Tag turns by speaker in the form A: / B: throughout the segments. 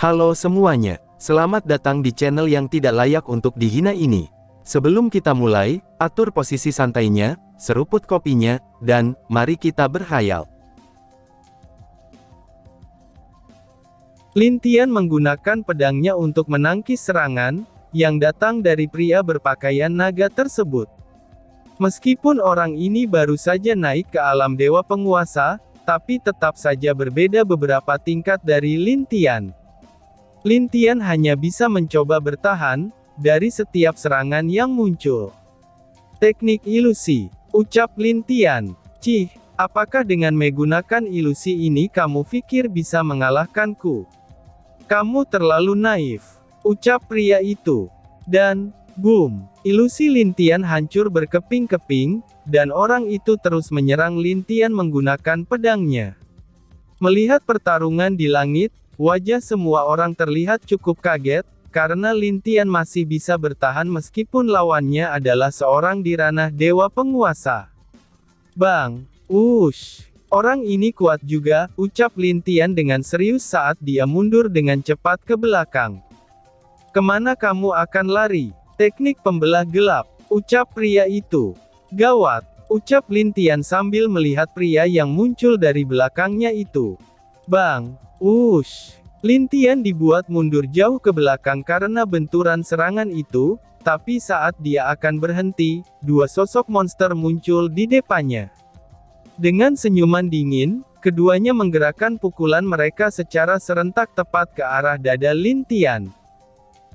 A: Halo semuanya, selamat datang di channel yang tidak layak untuk dihina ini. Sebelum kita mulai, atur posisi santainya, seruput kopinya, dan mari kita berkhayal.
B: Lin Tian menggunakan pedangnya untuk menangkis serangan yang datang dari pria berpakaian naga tersebut. Meskipun orang ini baru saja naik ke alam dewa penguasa, tapi tetap saja berbeda beberapa tingkat dari Lin Tian. Lin Tian hanya bisa mencoba bertahan dari setiap serangan yang muncul. Teknik ilusi, ucap Lin Tian. Cih, apakah dengan menggunakan ilusi ini kamu pikir bisa mengalahkanku? Kamu terlalu naif, ucap pria itu. Dan, boom, ilusi Lin Tian hancur berkeping-keping, dan orang itu terus menyerang Lin Tian menggunakan pedangnya. Melihat pertarungan di langit, wajah semua orang terlihat cukup kaget, karena Lin Tian masih bisa bertahan meskipun lawannya adalah seorang di ranah dewa penguasa. Bang! Wush! Orang ini kuat juga, ucap Lin Tian dengan serius saat dia mundur dengan cepat ke belakang. Kemana kamu akan lari? Teknik pembelah gelap, ucap pria itu. Gawat! Ucap Lin Tian sambil melihat pria yang muncul dari belakangnya itu. Bang! Wush! Lin Tian dibuat mundur jauh ke belakang karena benturan serangan itu, tapi saat dia akan berhenti, dua sosok monster muncul di depannya. Dengan senyuman dingin, keduanya menggerakkan pukulan mereka secara serentak tepat ke arah dada Lin Tian.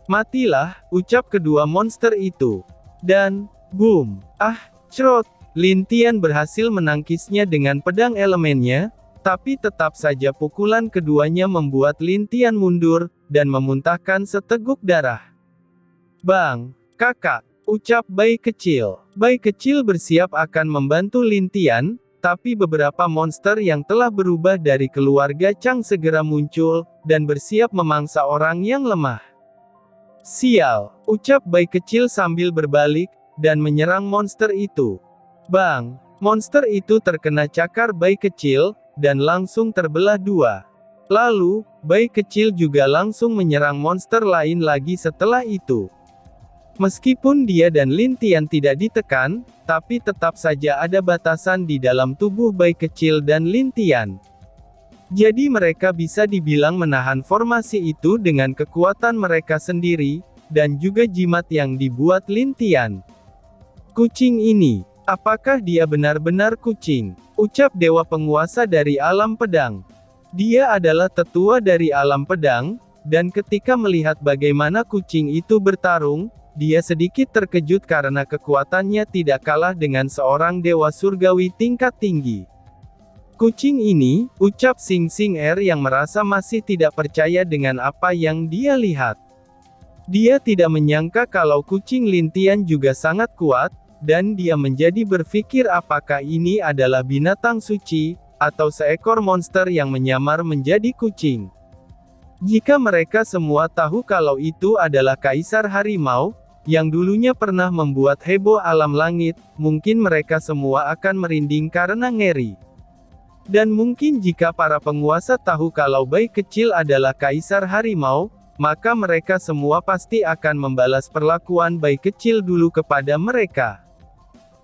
B: Matilah, ucap kedua monster itu. Dan, boom! Crot! Lin Tian berhasil menangkisnya dengan pedang elemennya, tapi tetap saja pukulan keduanya membuat Lin Tian mundur, dan memuntahkan seteguk darah. Bang! Kakak! Ucap bayi kecil. Bayi kecil bersiap akan membantu Lin Tian, tapi beberapa monster yang telah berubah dari keluarga Chang segera muncul, dan bersiap memangsa orang yang lemah. Sial! Ucap bayi kecil sambil berbalik, dan menyerang monster itu. Bang! Monster itu terkena cakar bayi kecil, dan langsung terbelah dua. Lalu, bayi kecil juga langsung menyerang monster lain lagi setelah itu. Meskipun dia dan Lin Tian tidak ditekan, tapi tetap saja ada batasan di dalam tubuh bayi kecil dan Lin Tian. Jadi mereka bisa dibilang menahan formasi itu dengan kekuatan mereka sendiri, dan juga jimat yang dibuat Lin Tian. Kucing ini, apakah dia benar-benar kucing? Ucap dewa penguasa dari alam pedang. Dia adalah tetua dari alam pedang, dan ketika melihat bagaimana kucing itu bertarung, dia sedikit terkejut karena kekuatannya tidak kalah dengan seorang dewa surgawi tingkat tinggi. Kucing ini, ucap Xing Xing Er yang merasa masih tidak percaya dengan apa yang dia lihat. Dia tidak menyangka kalau kucing Lin Tian juga sangat kuat, dan dia menjadi berpikir apakah ini adalah binatang suci, atau seekor monster yang menyamar menjadi kucing. Jika mereka semua tahu kalau itu adalah kaisar harimau, yang dulunya pernah membuat heboh alam langit, mungkin mereka semua akan merinding karena ngeri. Dan mungkin jika para penguasa tahu kalau bayi kecil adalah kaisar harimau, maka mereka semua pasti akan membalas perlakuan bayi kecil dulu kepada mereka.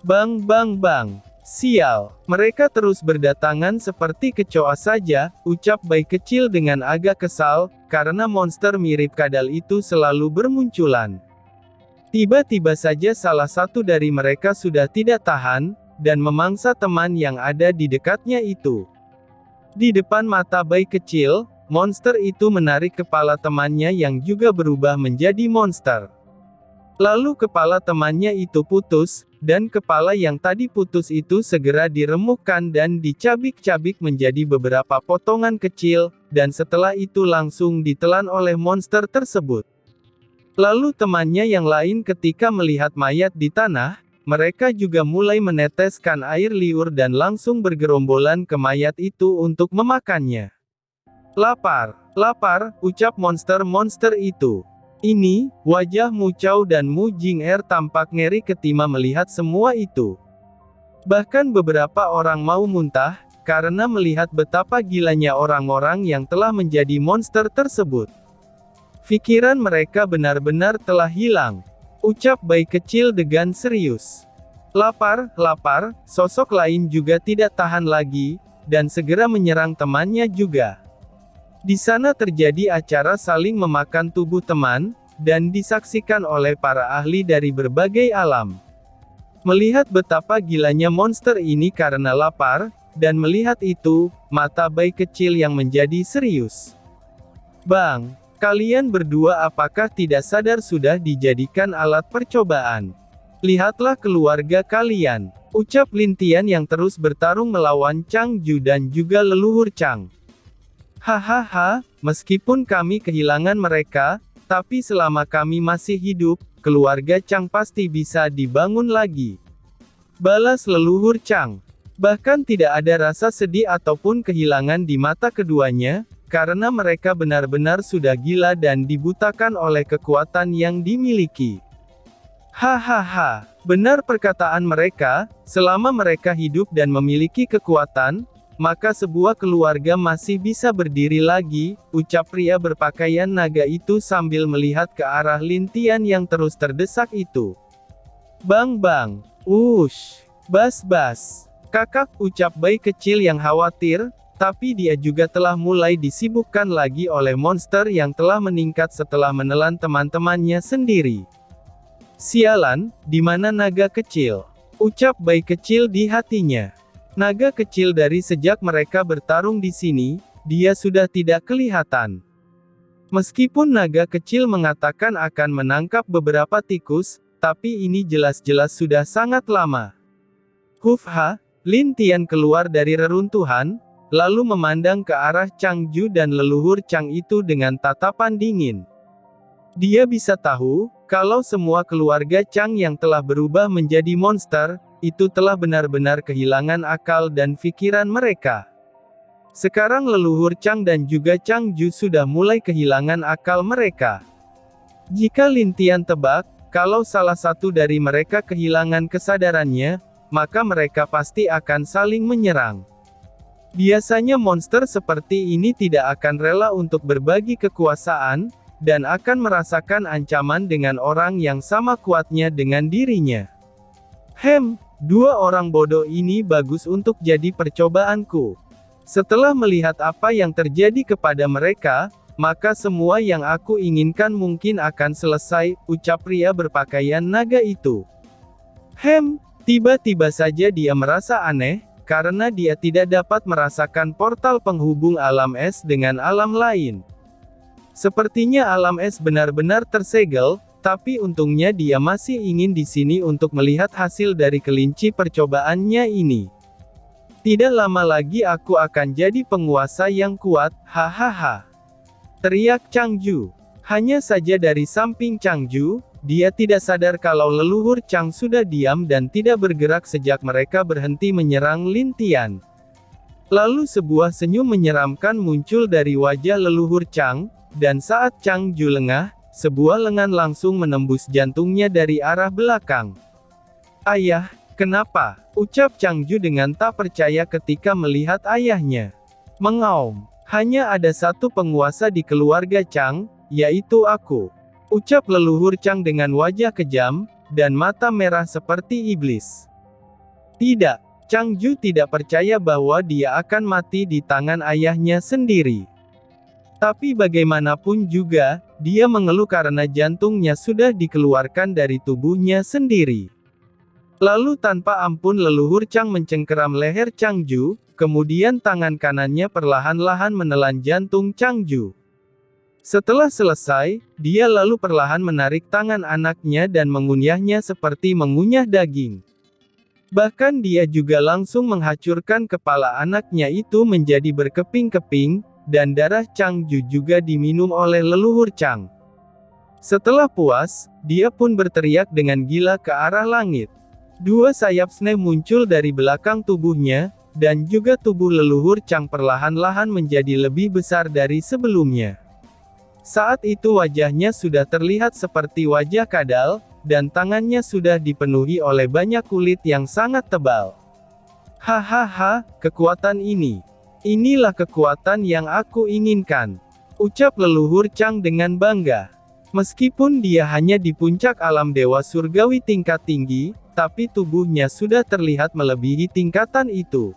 B: Bang bang bang. Sial, mereka terus berdatangan seperti kecoa saja, ucap bayi kecil dengan agak kesal, karena monster mirip kadal itu selalu bermunculan. Tiba-tiba saja salah satu dari mereka sudah tidak tahan, dan memangsa teman yang ada di dekatnya itu. Di depan mata bayi kecil, monster itu menarik kepala temannya yang juga berubah menjadi monster. Lalu kepala temannya itu putus, dan kepala yang tadi putus itu segera diremukkan dan dicabik-cabik menjadi beberapa potongan kecil, dan setelah itu langsung ditelan oleh monster tersebut. Lalu temannya yang lain ketika melihat mayat di tanah, mereka juga mulai meneteskan air liur dan langsung bergerombolan ke mayat itu untuk memakannya. Lapar, lapar, ucap monster-monster itu. Ini, wajah Mu Chao dan Mu Jing-er tampak ngeri ketika melihat semua itu. Bahkan beberapa orang mau muntah, karena melihat betapa gilanya orang-orang yang telah menjadi monster tersebut. Pikiran mereka benar-benar telah hilang. Ucap bayi kecil dengan serius. Lapar, lapar, sosok lain juga tidak tahan lagi, dan segera menyerang temannya juga. Di sana terjadi acara saling memakan tubuh teman, dan disaksikan oleh para ahli dari berbagai alam. Melihat betapa gilanya monster ini karena lapar, dan melihat itu, mata bayi kecil yang menjadi serius. Bang, kalian berdua apakah tidak sadar sudah dijadikan alat percobaan? Lihatlah keluarga kalian, ucap Lin Tian yang terus bertarung melawan Chang Ju dan juga leluhur Chang. Hahaha, meskipun kami kehilangan mereka, tapi selama kami masih hidup, keluarga Chang pasti bisa dibangun lagi. Balas leluhur Chang. Bahkan tidak ada rasa sedih ataupun kehilangan di mata keduanya, karena mereka benar-benar sudah gila dan dibutakan oleh kekuatan yang dimiliki. Hahaha, benar perkataan mereka, selama mereka hidup dan memiliki kekuatan, maka sebuah keluarga masih bisa berdiri lagi, ucap pria berpakaian naga itu sambil melihat ke arah Lin Tian yang terus terdesak itu. Bang bang, ush, bas, kakak, ucap bayi kecil yang khawatir, tapi dia juga telah mulai disibukkan lagi oleh monster yang telah meningkat setelah menelan teman-temannya sendiri. Sialan, di mana naga kecil? Ucap bayi kecil di hatinya. Naga kecil dari sejak mereka bertarung di sini, dia sudah tidak kelihatan. Meskipun naga kecil mengatakan akan menangkap beberapa tikus, tapi ini jelas-jelas sudah sangat lama. Hufha, Lin Tian keluar dari reruntuhan, lalu memandang ke arah Chang Ju dan leluhur Chang itu dengan tatapan dingin. Dia bisa tahu, kalau semua keluarga Chang yang telah berubah menjadi monster, itu telah benar-benar kehilangan akal dan pikiran mereka. Sekarang leluhur Chang dan juga Chang Ju sudah mulai kehilangan akal mereka. Jika Lin Tian tebak, kalau salah satu dari mereka kehilangan kesadarannya, maka mereka pasti akan saling menyerang. Biasanya monster seperti ini tidak akan rela untuk berbagi kekuasaan, dan akan merasakan ancaman dengan orang yang sama kuatnya dengan dirinya. Dua orang bodoh ini bagus untuk jadi percobaanku. Setelah melihat apa yang terjadi kepada mereka, maka semua yang aku inginkan mungkin akan selesai, ucap pria berpakaian naga itu. Tiba-tiba saja dia merasa aneh, karena dia tidak dapat merasakan portal penghubung alam es dengan alam lain. Sepertinya alam es benar-benar tersegel, tapi untungnya dia masih ingin di sini untuk melihat hasil dari kelinci percobaannya ini. Tidak lama lagi aku akan jadi penguasa yang kuat, hahaha. Teriak Chang Ju. Hanya saja dari samping Chang Ju, dia tidak sadar kalau leluhur Chang sudah diam dan tidak bergerak sejak mereka berhenti menyerang Lin Tian. Lalu sebuah senyum menyeramkan muncul dari wajah leluhur Chang, dan saat Chang Ju lengah, sebuah lengan langsung menembus jantungnya dari arah belakang. Ayah, kenapa? Ucap Chang Ju dengan tak percaya ketika melihat ayahnya. Mengaum. Hanya ada satu penguasa di keluarga Chang, yaitu aku. Ucap leluhur Chang dengan wajah kejam, dan mata merah seperti iblis. Tidak, Chang Ju tidak percaya bahwa dia akan mati di tangan ayahnya sendiri. Tapi bagaimanapun juga, dia mengeluh karena jantungnya sudah dikeluarkan dari tubuhnya sendiri. Lalu tanpa ampun leluhur Chang mencengkeram leher Chang Ju, kemudian tangan kanannya perlahan-lahan menelan jantung Chang Ju. Setelah selesai, dia lalu perlahan menarik tangan anaknya dan mengunyahnya seperti mengunyah daging. Bahkan dia juga langsung menghancurkan kepala anaknya itu menjadi berkeping-keping, dan darah Chang Ju juga diminum oleh leluhur Chang. Setelah puas, dia pun berteriak dengan gila ke arah langit. Dua sayap snake muncul dari belakang tubuhnya, dan juga tubuh leluhur Chang perlahan-lahan menjadi lebih besar dari sebelumnya. Saat itu wajahnya sudah terlihat seperti wajah kadal, dan tangannya sudah dipenuhi oleh banyak kulit yang sangat tebal. Hahaha, kekuatan ini. Inilah kekuatan yang aku inginkan. Ucap leluhur Chang dengan bangga. Meskipun dia hanya di puncak alam dewa surgawi tingkat tinggi, tapi tubuhnya sudah terlihat melebihi tingkatan itu.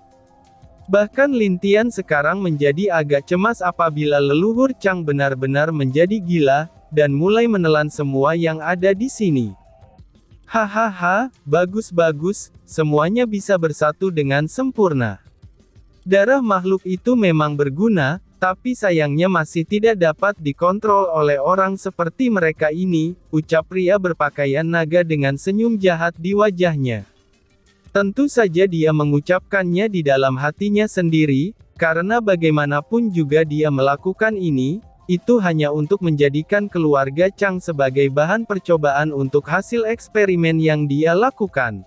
B: Bahkan Lin Tian sekarang menjadi agak cemas apabila leluhur Chang benar-benar menjadi gila, dan mulai menelan semua yang ada di sini. Hahaha, bagus-bagus, semuanya bisa bersatu dengan sempurna. Darah makhluk itu memang berguna, tapi sayangnya masih tidak dapat dikontrol oleh orang seperti mereka ini, ucap pria berpakaian naga dengan senyum jahat di wajahnya. Tentu saja dia mengucapkannya di dalam hatinya sendiri, karena bagaimanapun juga dia melakukan ini, itu hanya untuk menjadikan keluarga Chang sebagai bahan percobaan untuk hasil eksperimen yang dia lakukan.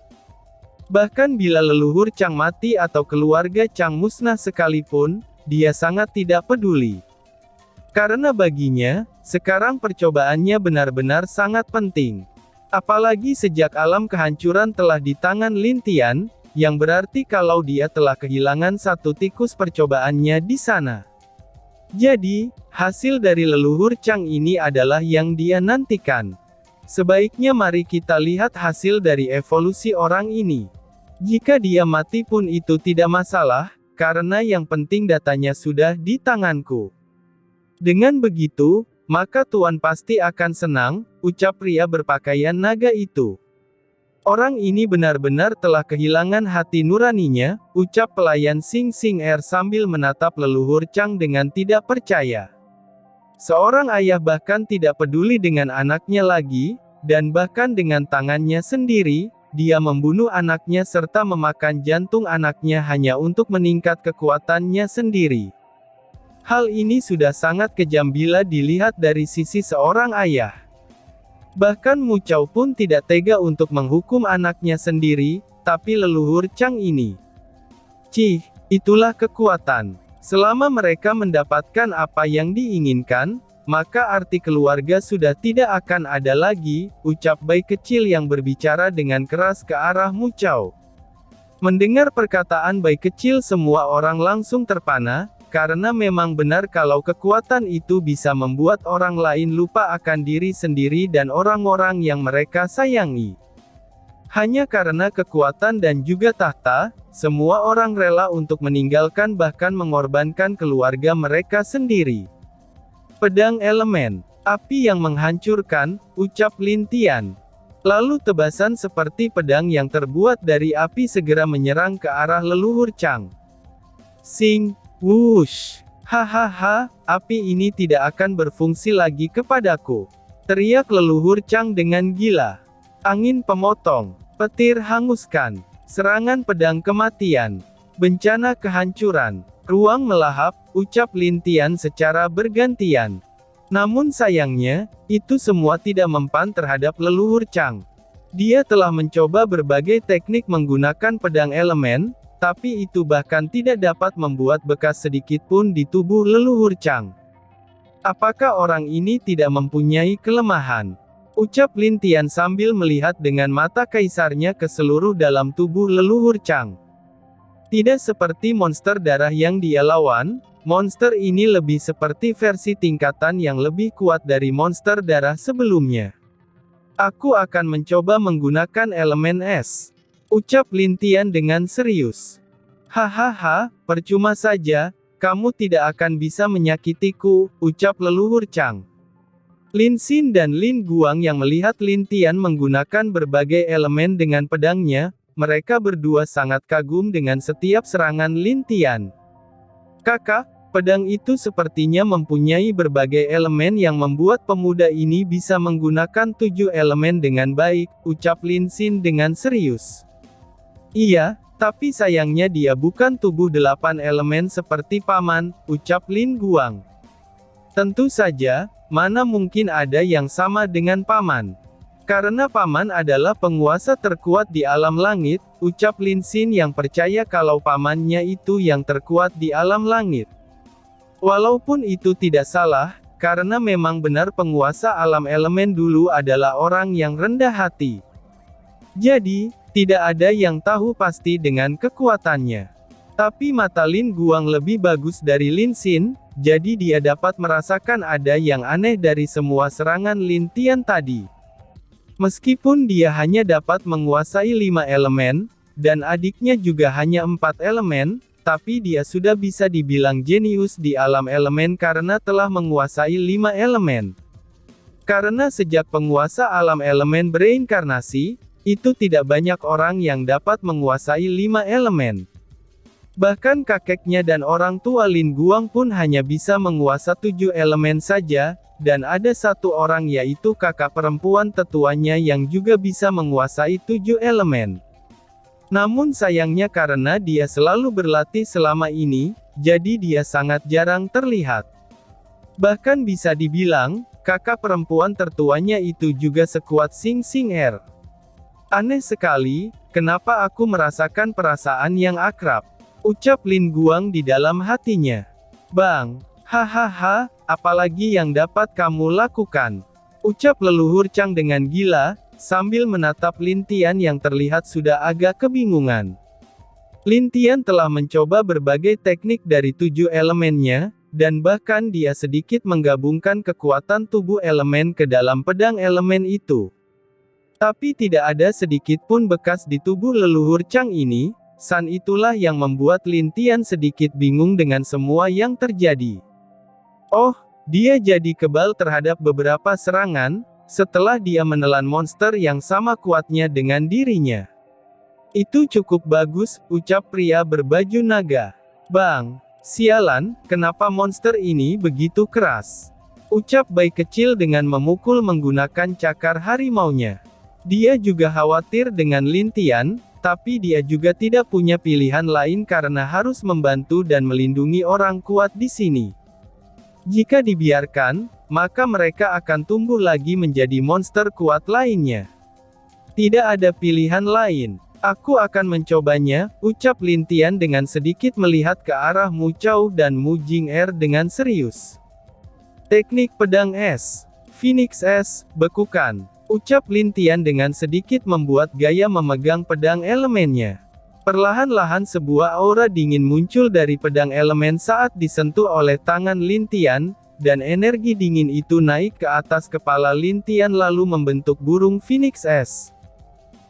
B: Bahkan bila leluhur Chang mati atau keluarga Chang musnah sekalipun, dia sangat tidak peduli. Karena baginya, sekarang percobaannya benar-benar sangat penting. Apalagi sejak alam kehancuran telah di tangan Lin Tian, yang berarti kalau dia telah kehilangan satu tikus percobaannya di sana. Jadi, hasil dari leluhur Chang ini adalah yang dia nantikan. Sebaiknya mari kita lihat hasil dari evolusi orang ini. Jika dia mati pun itu tidak masalah, karena yang penting datanya sudah di tanganku. Dengan begitu, maka Tuan pasti akan senang, ucap pria berpakaian naga itu. Orang ini benar-benar telah kehilangan hati nuraninya, ucap pelayan Sing Sing Air sambil menatap leluhur Chang dengan tidak percaya. Seorang ayah bahkan tidak peduli dengan anaknya lagi, dan bahkan dengan tangannya sendiri, dia membunuh anaknya serta memakan jantung anaknya hanya untuk meningkat kekuatannya sendiri. Hal ini sudah sangat kejam bila dilihat dari sisi seorang ayah. Bahkan Mu Chao pun tidak tega untuk menghukum anaknya sendiri, tapi leluhur Chang ini. Cih, itulah kekuatan. Selama mereka mendapatkan apa yang diinginkan, maka arti keluarga sudah tidak akan ada lagi, ucap bayi kecil yang berbicara dengan keras ke arah Mu Chao. Mendengar perkataan bayi kecil semua orang langsung terpana, karena memang benar kalau kekuatan itu bisa membuat orang lain lupa akan diri sendiri dan orang-orang yang mereka sayangi. Hanya karena kekuatan dan juga tahta, semua orang rela untuk meninggalkan bahkan mengorbankan keluarga mereka sendiri. Pedang elemen, api yang menghancurkan, ucap Lin Tian. Lalu tebasan seperti pedang yang terbuat dari api segera menyerang ke arah leluhur Chang. Sing, wush, hahaha, api ini tidak akan berfungsi lagi kepadaku. Teriak leluhur Chang dengan gila. Angin pemotong, petir hanguskan, serangan pedang kematian, bencana kehancuran. Ruang melahap, ucap Lin Tian secara bergantian. Namun sayangnya, itu semua tidak mempan terhadap leluhur Chang. Dia telah mencoba berbagai teknik menggunakan pedang elemen, tapi itu bahkan tidak dapat membuat bekas sedikit pun di tubuh leluhur Chang. Apakah orang ini tidak mempunyai kelemahan? Ucap Lin Tian sambil melihat dengan mata kaisarnya ke seluruh dalam tubuh leluhur Chang. Tidak seperti monster darah yang dia lawan, monster ini lebih seperti versi tingkatan yang lebih kuat dari monster darah sebelumnya. Aku akan mencoba menggunakan elemen es. Ucap Lin Tian dengan serius. Hahaha, percuma saja, kamu tidak akan bisa menyakitiku, ucap leluhur Chang. Lin Xin dan Lin Guang yang melihat Lin Tian menggunakan berbagai elemen dengan pedangnya, mereka berdua sangat kagum dengan setiap serangan Lin Tian. Kakak, pedang itu sepertinya mempunyai berbagai elemen yang membuat pemuda ini bisa menggunakan 7 elemen dengan baik, ucap Lin Xin dengan serius. Iya, tapi sayangnya dia bukan tubuh 8 elemen seperti paman, ucap Lin Guang. Tentu saja, mana mungkin ada yang sama dengan paman. Karena paman adalah penguasa terkuat di alam langit, ucap Lin Xin yang percaya kalau pamannya itu yang terkuat di alam langit. Walaupun itu tidak salah, karena memang benar penguasa alam elemen dulu adalah orang yang rendah hati. Jadi, tidak ada yang tahu pasti dengan kekuatannya. Tapi mata Lin Guang lebih bagus dari Lin Xin, jadi dia dapat merasakan ada yang aneh dari semua serangan Lin Tian tadi. Meskipun dia hanya dapat menguasai 5 elemen, dan adiknya juga hanya 4 elemen, tapi dia sudah bisa dibilang jenius di alam elemen karena telah menguasai 5 elemen. Karena sejak penguasa alam elemen bereinkarnasi, itu tidak banyak orang yang dapat menguasai 5 elemen. Bahkan kakeknya dan orang tua Lin Guang pun hanya bisa menguasai 7 elemen saja, dan ada satu orang yaitu kakak perempuan tetuanya yang juga bisa menguasai 7 elemen. Namun sayangnya karena dia selalu berlatih selama ini, jadi dia sangat jarang terlihat. Bahkan bisa dibilang, kakak perempuan tertuanya itu juga sekuat Xing Xing Er. Aneh sekali, kenapa aku merasakan perasaan yang akrab? Ucap Lin Guang di dalam hatinya. Bang, hahaha, apalagi yang dapat kamu lakukan? Ucap leluhur Chang dengan gila, sambil menatap Lin Tian yang terlihat sudah agak kebingungan. Lin Tian telah mencoba berbagai teknik dari 7 elemennya, dan bahkan dia sedikit menggabungkan kekuatan tubuh elemen ke dalam pedang elemen itu. Tapi tidak ada sedikit pun bekas di tubuh leluhur Chang ini. San itulah yang membuat Lin Tian sedikit bingung dengan semua yang terjadi. Oh, dia jadi kebal terhadap beberapa serangan, setelah dia menelan monster yang sama kuatnya dengan dirinya. Itu cukup bagus, ucap pria berbaju naga. Bang, sialan, kenapa monster ini begitu keras? Ucap bayi kecil dengan memukul menggunakan cakar harimaunya. Dia juga khawatir dengan Lin Tian, tapi dia juga tidak punya pilihan lain karena harus membantu dan melindungi orang kuat di sini. Jika dibiarkan, maka mereka akan tumbuh lagi menjadi monster kuat lainnya. Tidak ada pilihan lain. Aku akan mencobanya, ucap Lin Tian dengan sedikit melihat ke arah Mu Chao dan Mu Jing Er dengan serius. Teknik pedang es. Phoenix es, bekukan. Ucap Lin Tian dengan sedikit membuat gaya memegang pedang elemennya. Perlahan-lahan sebuah aura dingin muncul dari pedang elemen saat disentuh oleh tangan Lin Tian, dan energi dingin itu naik ke atas kepala Lin Tian lalu membentuk burung Phoenix es.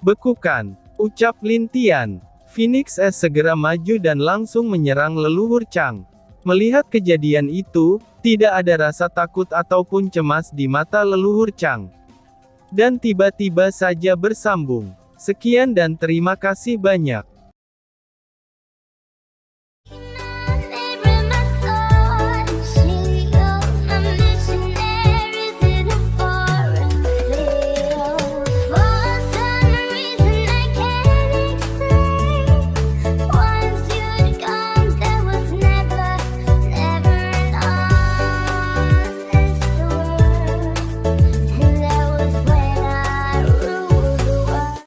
B: Bekukan, ucap Lin Tian. Phoenix es segera maju dan langsung menyerang leluhur Chang. Melihat kejadian itu, tidak ada rasa takut ataupun cemas di mata leluhur Chang. Dan tiba-tiba saja bersambung. Sekian dan terima kasih banyak.